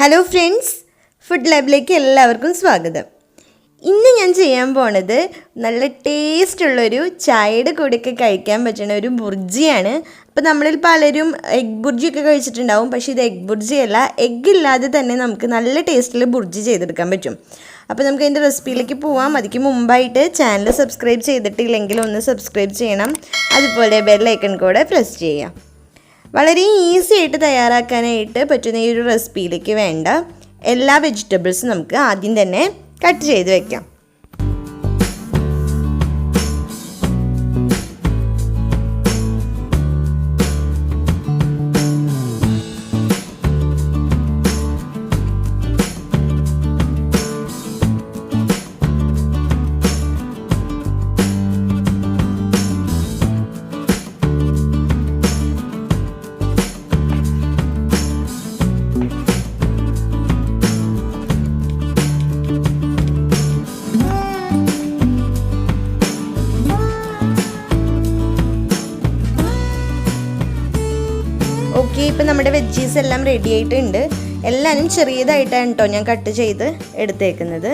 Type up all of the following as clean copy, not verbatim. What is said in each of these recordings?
Hello friends, food ലാബിലേക്ക് എല്ലാവർക്കും സ്വാഗതം. ഇന്ന് ഞാൻ ചെയ്യാൻ പോണത് നല്ല ടേസ്റ്റുള്ളൊരു ചായയുടെ കൂടെയൊക്കെ കഴിക്കാൻ പറ്റുന്ന ഒരു ബുർജിയാണ്. അപ്പോൾ നമ്മളിൽ പലരും എഗ് ബുർജിയൊക്കെ കഴിച്ചിട്ടുണ്ടാവും. പക്ഷേ ഇത് എഗ് ബുർജിയല്ല, എഗ് ഇല്ലാതെ തന്നെ നമുക്ക് നല്ല ടേസ്റ്റിൽ ബുർജി ചെയ്തെടുക്കാൻ പറ്റും. അപ്പോൾ നമുക്ക് അതിൻ്റെ റെസിപ്പിയിലേക്ക് പോവാം. അതിക്ക് മുമ്പായിട്ട് ചാനൽ സബ്സ്ക്രൈബ് ചെയ്തിട്ടില്ലെങ്കിൽ ഒന്ന് സബ്സ്ക്രൈബ് ചെയ്യണം. അതുപോലെ ബെൽ ഐക്കൺ കൂടെ പ്രസ് ചെയ്യാം. വളരെ ഈസി ആയിട്ട് തയ്യാറാക്കാനായിട്ട് പറ്റുന്ന ഈ ഒരു റെസിപ്പിയിലേക്ക് വേണ്ട എല്ലാ വെജിറ്റബിൾസും നമുക്ക് ആദ്യം തന്നെ കട്ട് ചെയ്ത് വെക്കാം. ഓക്കെ, ഇപ്പം നമ്മുടെ വെജീസ് എല്ലാം റെഡി ആയിട്ടുണ്ട്. എല്ലാവരും ചെറിയതായിട്ടാണ് കേട്ടോ ഞാൻ കട്ട് ചെയ്ത് എടുത്തേക്കുന്നത്.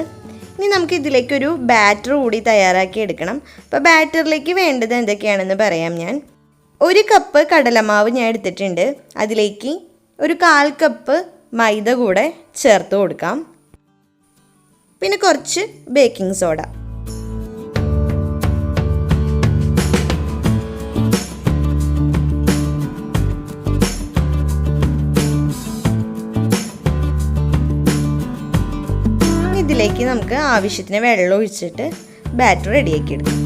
ഇനി നമുക്ക് ഇതിലേക്കൊരു ബാറ്റർ കൂടി തയ്യാറാക്കി എടുക്കണം. അപ്പോൾ ബാറ്ററിലേക്ക് വേണ്ടത് എന്തൊക്കെയാണെന്ന് പറയാം ഞാൻ. 1 കപ്പ് കടലമാവ് ഞാൻ എടുത്തിട്ടുണ്ട്. അതിലേക്ക് ഒരു 1/4 കപ്പ് മൈദ കൂടെ ചേർത്ത് കൊടുക്കാം. പിന്നെ കുറച്ച് ബേക്കിംഗ് സോഡ. ഇതിലേക്ക് നമുക്ക് ആവശ്യത്തിന് വെള്ളം ഒഴിച്ചിട്ട് ബാറ്റർ റെഡിയാക്കി എടുക്കാം.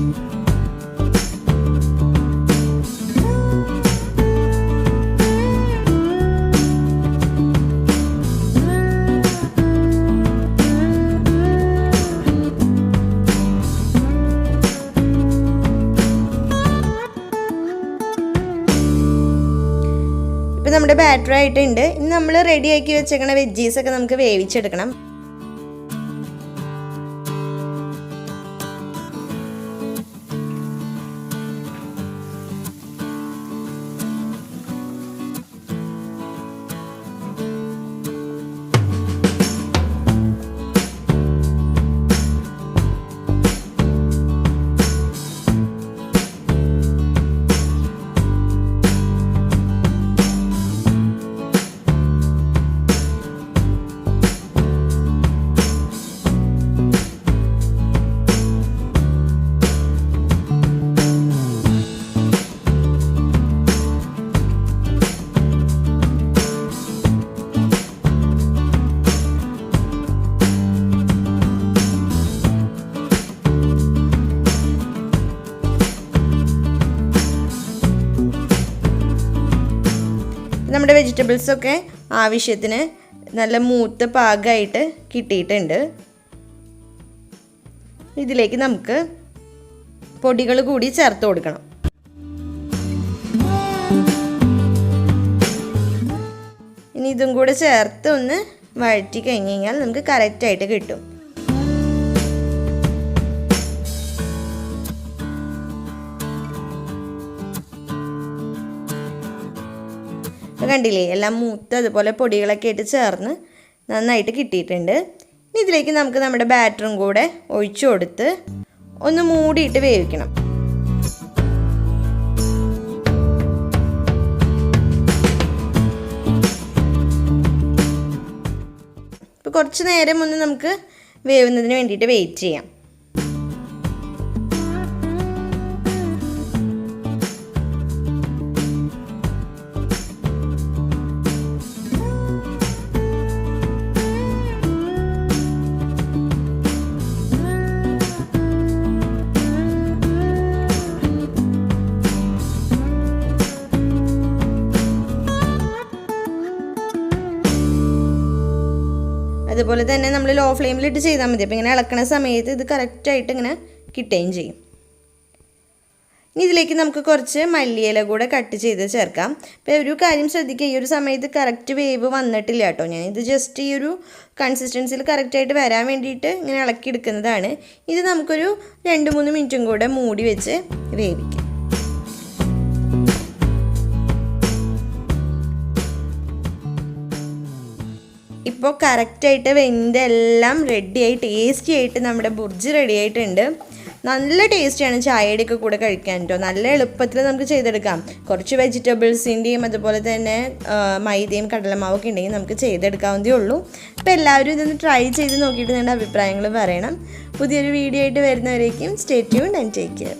ഇപ്പം നമ്മുടെ ബാറ്റർ ആയിട്ടുണ്ട്. ഇനി നമ്മൾ റെഡിയാക്കി വെച്ചേക്കണ വെജീസൊക്കെ നമുക്ക് വേവിച്ചെടുക്കണം. നമ്മുടെ വെജിറ്റബിൾസൊക്കെ ആവശ്യത്തിന് നല്ല മൂത്ത പാകമായിട്ട് കിട്ടിയിട്ടുണ്ട്. ഇതിലേക്ക് നമുക്ക് പൊടികൾ കൂടി ചേർത്ത് കൊടുക്കണം. ഇനി ഇതും കൂടെ ചേർത്ത് ഒന്ന് വഴറ്റി കഴിഞ്ഞ് കഴിഞ്ഞാൽ നമുക്ക് കറക്റ്റായിട്ട് കിട്ടും. കണ്ടില്ലേ, എല്ലാം മൂത്ത് അതുപോലെ പൊടികളൊക്കെ ആയിട്ട് ചേർന്ന് നന്നായിട്ട് കിട്ടിയിട്ടുണ്ട്. ഇനി ഇതിലേക്ക് നമുക്ക് നമ്മുടെ ബാറ്ററും കൂടെ ഒഴിച്ചു കൊടുത്ത് ഒന്ന് മൂടിയിട്ട് വേവിക്കണം. ഇപ്പോൾ കുറച്ച് നേരം ഒന്ന് നമുക്ക് വേവുന്നതിന് വേണ്ടിയിട്ട് വെയിറ്റ് ചെയ്യാം. അതുപോലെ തന്നെ നമ്മൾ ലോ ഫ്ലെയിമിലിട്ട് ചെയ്താൽ മതി. അപ്പോൾ ഇങ്ങനെ ഇളക്കണ സമയത്ത് ഇത് കറക്റ്റായിട്ട് ഇങ്ങനെ കിട്ടുകയും ചെയ്യും. ഇനി ഇതിലേക്ക് നമുക്ക് കുറച്ച് മല്ലിയില കൂടെ കട്ട് ചെയ്ത് ചേർക്കാം. അപ്പോൾ ഒരു കാര്യം ശ്രദ്ധിക്കുക, ഈ ഒരു സമയത്ത് കറക്റ്റ് വേവ് വന്നിട്ടില്ല കേട്ടോ. ഞാനിത് ജസ്റ്റ് ഈ ഒരു കൺസിസ്റ്റൻസിയിൽ കറക്റ്റായിട്ട് വരാൻ വേണ്ടിയിട്ട് ഇങ്ങനെ ഇളക്കിയെടുക്കുന്നതാണ്. ഇത് നമുക്കൊരു 2-3 മിനിറ്റും കൂടെ മൂടി വെച്ച് വേവിക്കാം. ഇപ്പോൾ കറക്റ്റായിട്ട് വെന്ത് എല്ലാം റെഡിയായി ടേസ്റ്റി ആയിട്ട് നമ്മുടെ ബുർജി റെഡി ആയിട്ടുണ്ട്. നല്ല ടേസ്റ്റിയാണ് ചായയുടെയൊക്കെ കൂടെ കഴിക്കാൻ കേട്ടോ. നല്ല എളുപ്പത്തിൽ നമുക്ക് ചെയ്തെടുക്കാം. കുറച്ച് വെജിറ്റബിൾസിൻ്റെയും അതുപോലെ തന്നെ മൈദയും കടലമാവൊക്കെ ഉണ്ടെങ്കിൽ നമുക്ക് ചെയ്തെടുക്കാവുന്നതേ ഉള്ളൂ. അപ്പോൾ എല്ലാവരും ഇതൊന്ന് ട്രൈ ചെയ്ത് നോക്കിയിട്ട് നിങ്ങളുടെ അഭിപ്രായങ്ങൾ പറയണം. പുതിയൊരു വീഡിയോ ആയിട്ട് വരുന്നവരേക്കും stay tuned and take care.